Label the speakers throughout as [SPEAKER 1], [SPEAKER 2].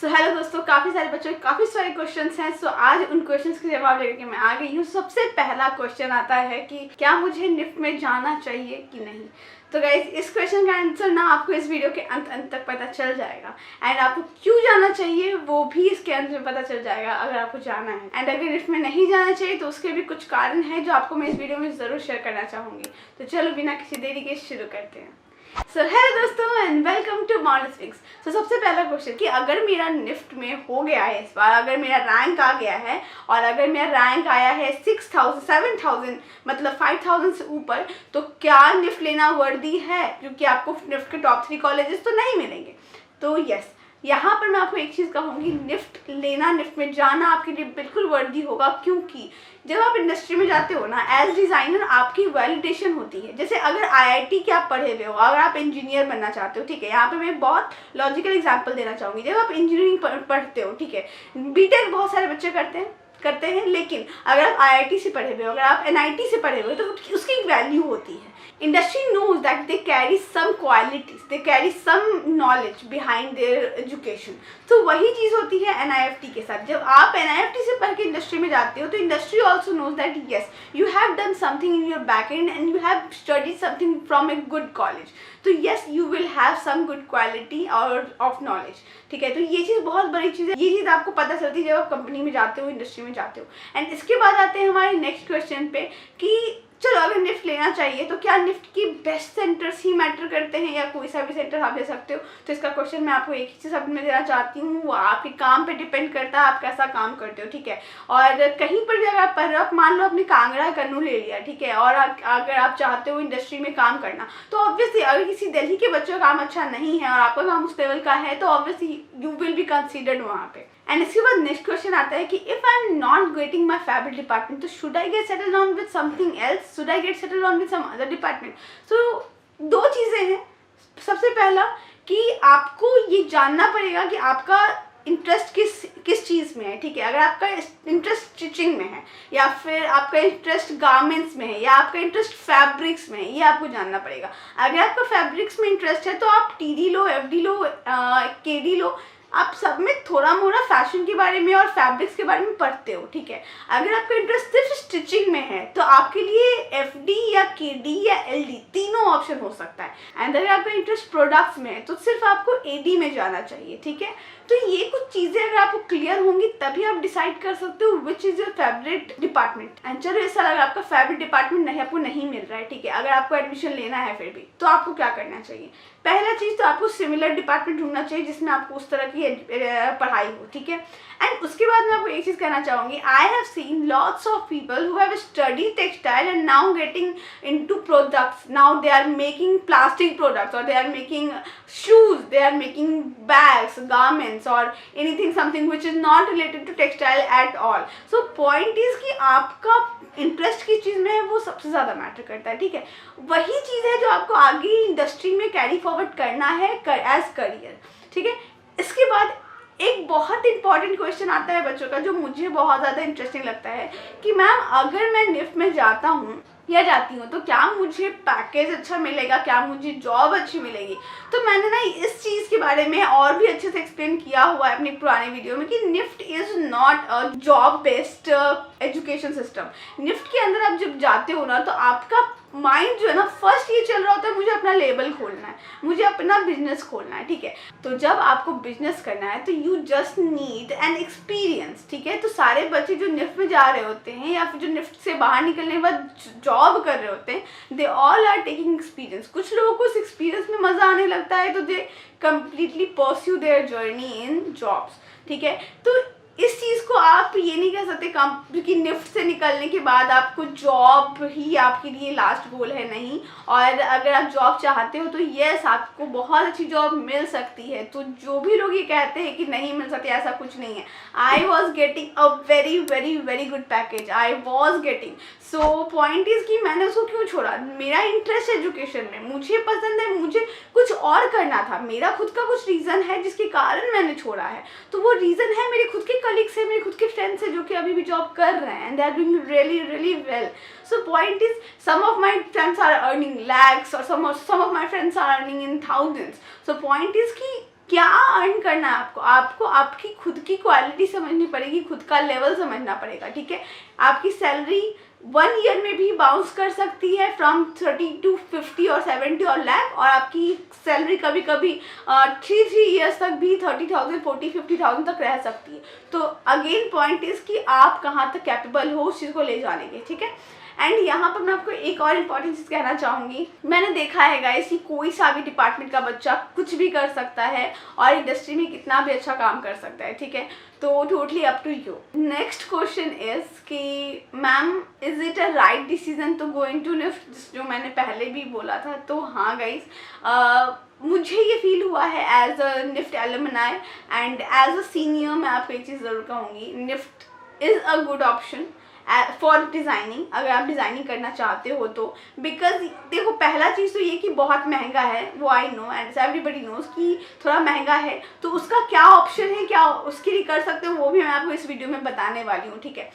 [SPEAKER 1] सो hello दोस्तों, काफ़ी सारे बच्चों के काफ़ी सारे क्वेश्चंस हैं। सो आज उन क्वेश्चंस के जवाब लेकर के मैं आ गई हूँ। सबसे पहला क्वेश्चन आता है कि क्या मुझे निफ्ट में जाना चाहिए कि नहीं। तो गाइज, इस क्वेश्चन का आंसर ना आपको इस वीडियो के अंत तक पता चल जाएगा, एंड आपको क्यों जाना चाहिए वो भी इसके अंत में पता चल जाएगा अगर आपको जाना है। एंड अगर निफ्ट में नहीं जाना चाहिए तो उसके भी कुछ कारण हैं जो आपको मैं इस वीडियो में ज़रूर शेयर करना चाहूँगी। तो चलो बिना किसी देरी के शुरू करते हैं। सो हेलो दोस्तों and welcome to Model Swings. So सबसे पहला क्वेश्चन कि अगर मेरा निफ्ट में हो गया है इस बार, अगर मेरा रैंक आ गया है और अगर मेरा रैंक आया है 6000 7000 मतलब 5000 से ऊपर, तो क्या निफ्ट लेना वर्दी है, क्योंकि आपको निफ्ट के टॉप 3 कॉलेजेस तो नहीं मिलेंगे। तो यस, यहाँ पर मैं आपको एक चीज़ कहूँगी, निफ्ट लेना, निफ्ट में जाना आपके लिए बिल्कुल वर्दी होगा, क्योंकि जब आप इंडस्ट्री में जाते हो ना, एज डिज़ाइनर आपकी वैलिडेशन होती है। जैसे अगर आईआईटी के आप पढ़े हुए हो, अगर आप इंजीनियर बनना चाहते हो, ठीक है, यहाँ पे मैं बहुत लॉजिकल एग्जांपल देना चाहूँगी। जब आप इंजीनियरिंग पढ़ते हो, ठीक है, बीटेक बहुत सारे बच्चे करते हैं, लेकिन अगर आप आईआईटी से पढ़े हुए हो, अगर आप एनआईटी से पढ़े हुए हो, तो उसकी एक वैल्यू होती है। Industry knows that they carry some qualities, they carry some knowledge behind their education. तो वही चीज़ होती है एनआईएफटी के साथ। जब आप एनआईएफटी से पढ़ के इंडस्ट्री में जाते हो, तो industry also knows that yes you have done something in your back and and you have studied something from a good college. तो yes, you will have some good quality और of knowledge, ठीक है। तो ये चीज़ बहुत बड़ी चीज़ है, ये चीज़ आपको पता चलती है जब आप कंपनी में जाते हो, इंडस्ट्री में जाते हो। एंड इसके बाद आते हैं हमारे नेक्स्ट क्वेश्चन पे कि चलो अगर निफ्ट लेना चाहिए तो क्या निफ्ट की बेस्ट सेंटर्स ही मैटर करते हैं या कोई सा भी सेंटर आप ले सकते हो। तो इसका क्वेश्चन मैं आपको एक ही चीज़ में देना चाहती हूँ, वो आपके काम पे डिपेंड करता है, आप कैसा काम करते हो, ठीक है। और कहीं पर भी अगर आप पढ़ रहे हो, मान लो आपने कांगड़ा कन्नू ले लिया, ठीक है, और अगर आप चाहते हो इंडस्ट्री में काम करना, तो ऑब्वियसली अगर किसी दिल्ली के बच्चों का काम अच्छा नहीं है और आपका काम उस लेवल का है, तो obviously you will be considered वहाँ पे। एंड इसके बाद नेक्स्ट क्वेश्चन आता है कि if I am not getting my favourite department, तो should I get settle on with something else, should I get settle on with some other department. So दो चीज़ें हैं। सबसे पहला कि आपको ये जानना पड़ेगा कि आपका इंटरेस्ट किस चीज़ में है, ठीक है। अगर आपका इंटरेस्ट स्टिचिंग में है, या फिर आपका इंटरेस्ट गारमेंट्स में है, या आपका इंटरेस्ट फैब्रिक्स में है, ये आपको जानना पड़ेगा। अगर आपका फैब्रिक्स में इंटरेस्ट है तो आप टीडी लो, एफडी लो, केडी लो, आप सब में थोड़ा मोड़ा फैशन के बारे में और फैब्रिक्स के बारे में पढ़ते हो, ठीक है। अगर आपका इंटरेस्ट सिर्फ स्टिचिंग में है तो आपके लिए एफडी या केडी या एलडी तीनों ऑप्शन हो सकता है। एंड अगर आपका इंटरेस्ट प्रोडक्ट्स में है तो सिर्फ आपको एडी में जाना चाहिए, ठीक है। तो ये कुछ चीज़ें अगर आपको क्लियर होंगी तभी आप डिसाइड कर सकते हो which is your favourite department. And चलो इस साल अगर आपका फेवरेट डिपार्टमेंट नहीं, आपको नहीं मिल रहा है, ठीक है, अगर आपको एडमिशन लेना है फिर भी, तो आपको क्या करना चाहिए। पहला चीज़ तो आपको सिमिलर डिपार्टमेंट ढूंढना चाहिए जिसमें आपको उस तरह की पढ़ाई हो, ठीक है। एंड उसके बाद मैं आपको एक चीज़ कहना चाहूँगी, I have seen lots of people who have studied textile and now getting into products, now they are making plastic products और they are making shoes, they are making bags, garments और anything something which is not related to textile at all. So point is कि आपका interest किस चीज़ में है वो सबसे ज़्यादा मैटर करता है, ठीक है। वही चीज़ है जो आपको आगे इंडस्ट्री में कैरी फॉरवर्ड करना है एज करियर, ठीक है। इसके बाद एक बहुत इंपॉर्टेंट क्वेश्चन आता है बच्चों का, जो मुझे बहुत ज़्यादा इंटरेस्टिंग लगता है कि मैम अगर मैं निफ्ट में जाता हूँ या जाती हूँ तो क्या मुझे पैकेज अच्छा मिलेगा, क्या मुझे जॉब अच्छी मिलेगी। तो मैंने ना इस चीज़ के बारे में और भी अच्छे से एक्सप्लेन किया हुआ है अपनी पुराने वीडियो में कि NIFT is not a job based education system. NIFT के अंदर आप जब जाते हो ना, तो आपका माइंड जो है ना, फर्स्ट ये चल रहा होता है मुझे अपना लेबल खोलना है, मुझे अपना बिजनेस खोलना है, ठीक है। तो जब आपको बिजनेस करना है तो you just need an experience, ठीक है। तो सारे बच्चे जो निफ्ट में जा रहे होते हैं या फिर जो निफ्ट से बाहर निकलने के बाद जॉब कर रहे होते हैं, they all are taking experience. कुछ लोगों को इस एक्सपीरियंस में मज़ा आने लगता है तो they completely pursue their journey in jobs, ठीक है। तो इस चीज़ को आप ये नहीं कह सकते क्योंकि निफ्ट से निकलने के बाद आपको जॉब ही आपके लिए लास्ट गोल है, नहीं। और अगर आप जॉब चाहते हो तो यस, आपको बहुत अच्छी जॉब मिल सकती है। तो जो भी लोग ये कहते हैं कि नहीं मिल सकती, ऐसा कुछ नहीं है। I was getting a very very very good package, I was getting. So point is कि मैंने उसको क्यों छोड़ा, मेरा इंटरेस्ट एजुकेशन में, मुझे पसंद है, मुझे कुछ और करना था, मेरा खुद का कुछ रीज़न है जिसके कारण मैंने छोड़ा है। तो वो रीज़न है मेरे खुद के कलीग्स है, मेरे खुद के फ्रेंड्स है जो कि अभी भी जॉब कर रहे हैं, and they are doing really really well. So point is some of my friends are earning lakhs और some of my friends are earning in thousands. So point is कि क्या अर्न करना है आपको, आपको आपकी खुद की क्वालिटी समझनी पड़ेगी, खुद का लेवल समझना पड़ेगा, ठीक है। आपकी सैलरी 1 ईयर में भी बाउंस कर सकती है फ्रॉम 30 to 50 और 70 और लाख, और आपकी सैलरी कभी कभी 3 ईयर्स तक भी 30,000 40 50,000 तक रह सकती है। तो अगेन पॉइंट इज कि आप कहाँ तक कैपेबल हो उस चीज़ को ले जाने के, ठीक है। एंड यहाँ पर मैं आपको एक और इम्पॉर्टेंट चीज़ कहना चाहूँगी, मैंने देखा है गाइस कि कोई सा भी डिपार्टमेंट का बच्चा कुछ भी कर सकता है और इंडस्ट्री में कितना भी अच्छा काम कर सकता है, ठीक है। तो totally up to you. Next question is कि ma'am is it a right decision to go into NIFT, जो मैंने पहले भी बोला था। तो हाँ गाइस, मुझे ये फील हुआ है as a NIFT alumni and as a senior, मैं आपको एक चीज़ ज़रूर कहूँगी, NIFT is a good option for designing, अगर आप डिज़ाइनिंग करना चाहते हो तो। बिकॉज देखो, पहला चीज़ तो ये कि बहुत महंगा है, वो I know and everybody knows कि थोड़ा महंगा है, तो उसका क्या ऑप्शन है, क्या उसके लिए कर सकते हो, वो भी मैं आपको इस वीडियो में बताने वाली हूँ, ठीक है।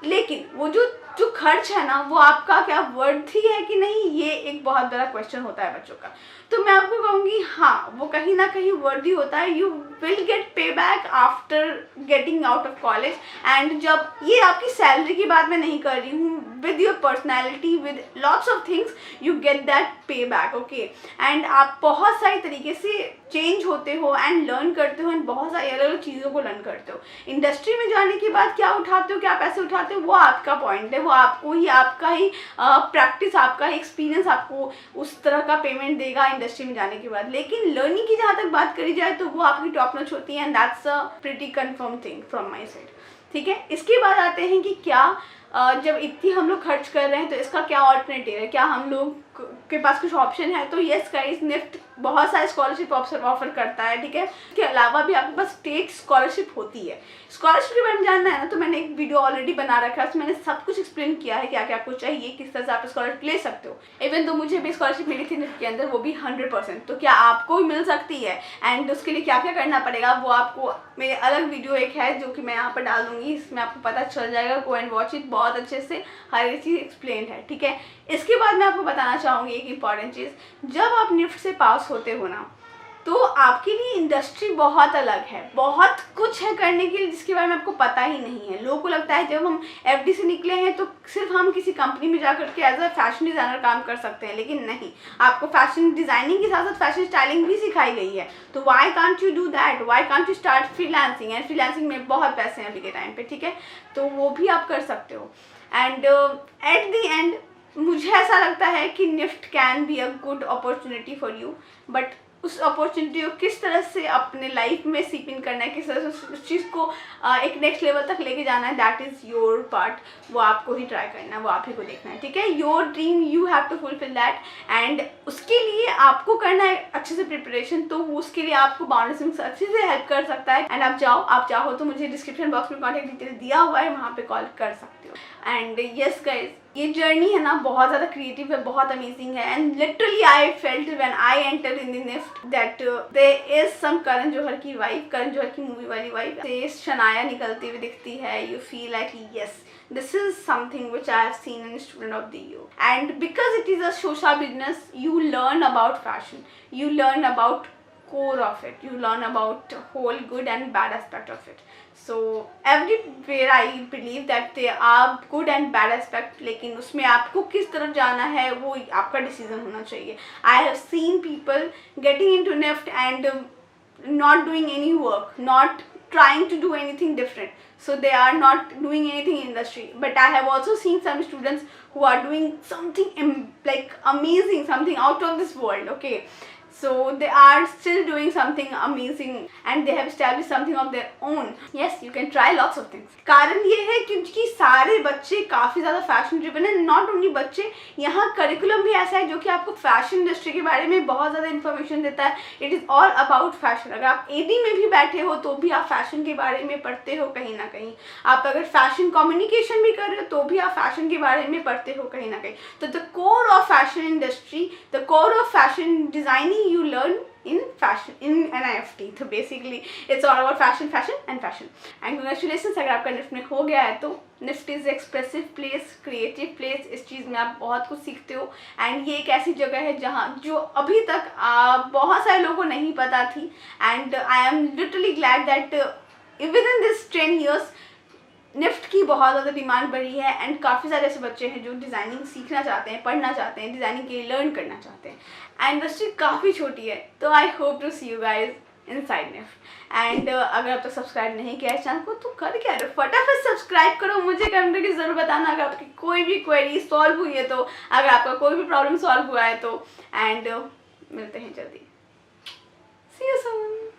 [SPEAKER 1] लेकिन वो जो खर्च है ना, वो आपका क्या वर्थ ही है कि नहीं, ये एक बहुत बड़ा क्वेश्चन होता है बच्चों का। तो मैं आपको कहूँगी हाँ, वो कहीं ना कहीं वर्दी होता है। यू विल गेट पे back after getting out of college, and जब ये आपकी सैलरी की बात मैं नहीं कर रही हूँ, with your personality, with lots of things you get that पे बैक, ओके। एंड आप बहुत सारी तरीके से चेंज होते हो एंड लर्न करते हो, एंड बहुत सारी अलग अलग चीज़ों को लर्न करते हो। इंडस्ट्री में जाने के बाद क्या उठाते हो, क्या पैसे उठाते हो, वो आपका पॉइंट है, वो आपको ही, आपका ही प्रैक्टिस, आपका ही एक्सपीरियंस आपको उस तरह का पेमेंट देगा इंडस्ट्री में जाने के बाद। लेकिन लर्निंग की जहाँ तक बात करी जाए तो वो आपकी टॉप नॉच होती है, and that's a pretty confirm thing from my side, ठीक है। इसके बाद आते हैं कि क्या जब इतनी हम लोग खर्च कर रहे हैं तो इसका क्या ऑल्टरनेटिव है, क्या हम लोग के पास कुछ ऑप्शन है। तो येस गाइस, निफ्ट बहुत सारे स्कॉलरशिप ऑफर करता है, ठीक है। इसके अलावा भी आपके पास स्टेट स्कॉलरशिप होती है। स्कॉलरशिप के बारे में जानना है ना, तो मैंने एक वीडियो ऑलरेडी बना रखा है, उसमें मैंने सब कुछ एक्सप्लेन किया है, क्या क्या आपको चाहिए, किस तरह से आप स्कॉलरशिप ले सकते हो। इवन तो मुझे भी स्कॉलरशिप मिली थी निफ्ट के अंदर, वो भी 100%, तो क्या आपको भी मिल सकती है, एंड उसके लिए क्या क्या करना पड़ेगा, वो आपको मेरे अलग वीडियो एक है जो कि मैं यहाँ पर डाल दूंगी, इसमें आपको पता चल जाएगा। गो एंड वॉच इट, बहुत अच्छे से हर एक चीज़ एक्सप्लेन है, ठीक है। इसके बाद मैं आपको बताना चाहूँगी एक इंपॉर्टेंट चीज़, जब आप निफ्ट से पास होते हो ना, तो आपके लिए इंडस्ट्री बहुत अलग है, बहुत कुछ है करने के लिए जिसके बारे में आपको पता ही नहीं है। लोगों को लगता है जब हम एफडी से निकले हैं तो सिर्फ हम किसी कंपनी में जाकर के एज अ फैशन डिज़ाइनर काम कर सकते हैं, लेकिन नहीं, आपको फैशन डिज़ाइनिंग के साथ साथ फैशन स्टाइलिंग भी सिखाई गई है। तो why can't you do that, why can't you start freelancing, and freelancing में बहुत पैसे हैं अभी के टाइम पे, ठीक है। तो वो भी आप कर सकते हो। एंड एट द एंड मुझे ऐसा लगता है कि NIFT can be a good opportunity for you, but उस अपॉर्चुनिटी को किस तरह से अपने लाइफ में सीप इन करना है, किस तरह से उस चीज़ को एक नेक्स्ट लेवल तक लेके जाना है, दैट इज़ योर पार्ट। वो आपको ही ट्राई करना है, वो आप ही को देखना है, ठीक है। Your dream you have to fulfil that, and उसके लिए आपको करना है अच्छे से प्रिपरेशन। तो उसके लिए आपको बाउंड्री सिंह अच्छे से हेल्प कर सकता है। एंड आप चाहो तो मुझे डिस्क्रिप्शन बॉक्स में कॉन्टैक्ट डिटेल दिया हुआ है, वहाँ पे कॉल कर सकते हो। एंड येस गाइज, ये जर्नी है ना बहुत ज़्यादा क्रिएटिव है, बहुत अमेजिंग है, and literally I felt when I enter in the NIFT that there is some Karan Johar की वाइफ, करण जौहर की मूवी वाली वाइफ से शनाया निकलती हुई दिखती है। You feel like yes, this is something which I have seen in Student of the Year, and because it is a social business, you learn about fashion, you learn about core of it, you learn about whole good and bad aspect of it. So everywhere I believe that there are good and bad aspect, लेकिन उसमें आपको किस तरफ जाना है वो आपका decision होना चाहिए। I have seen people getting into NIFT and not doing any work, not trying to do anything different, so they are not doing anything in industry. But I have also seen some students who are doing something like amazing, something out of this world, okay. So they are still doing something amazing and they have established something of their own. Yes, you can try lots of things. कारण ये है क्योंकि सारे बच्चे काफ़ी ज़्यादा fashion driven है। Not only बच्चे, यहाँ करिकुलम भी ऐसा है जो कि आपको फैशन इंडस्ट्री के बारे में बहुत ज़्यादा इन्फॉर्मेशन देता है। It is all about fashion. अगर आप एडी में भी बैठे हो तो भी आप फैशन के बारे में पढ़ते हो कहीं ना कहीं। आप अगर फैशन कम्युनिकेशन भी कर रहे हो तो भी आप फैशन के बारे में पढ़ते हो कहीं ना कहीं। तो the core of fashion industry, the core of fashion designing you learn in fashion, in NIFT. तो basically it's all about fashion and fashion. And congratulations अगर आपका निफ्ट में हो गया है तो NIFT is expressive place, creative place, इस चीज़ में आप बहुत कुछ सीखते हो। एंड ये एक ऐसी जगह है जहाँ जो अभी तक बहुत सारे लोगों को नहीं पता थी। And I am literally glad that within this 10 years NIFT की बहुत ज़्यादा डिमांड बढ़ी है। एंड काफ़ी सारे ऐसे बच्चे हैं जो डिज़ाइनिंग सीखना चाहते हैं, पढ़ना चाहते हैं, डिज़ाइनिंग के लिए लर्न करना चाहते हैं। एंड इंडस्ट्री काफ़ी छोटी है, तो I hope to see you guys inside NIFT. And अगर आप तक सब्सक्राइब नहीं किया है चैनल को तो कर क्या रहे हो, फटाफट सब्सक्राइब करो। मुझे कमेंट करके ज़रूर बताना अगर आपकी कोई भी क्वेरी सॉल्व हुई है तो, अगर आपका कोई भी प्रॉब्लम सॉल्व हुआ है तो। एंड मिलते हैं जल्दी, सी यू सून।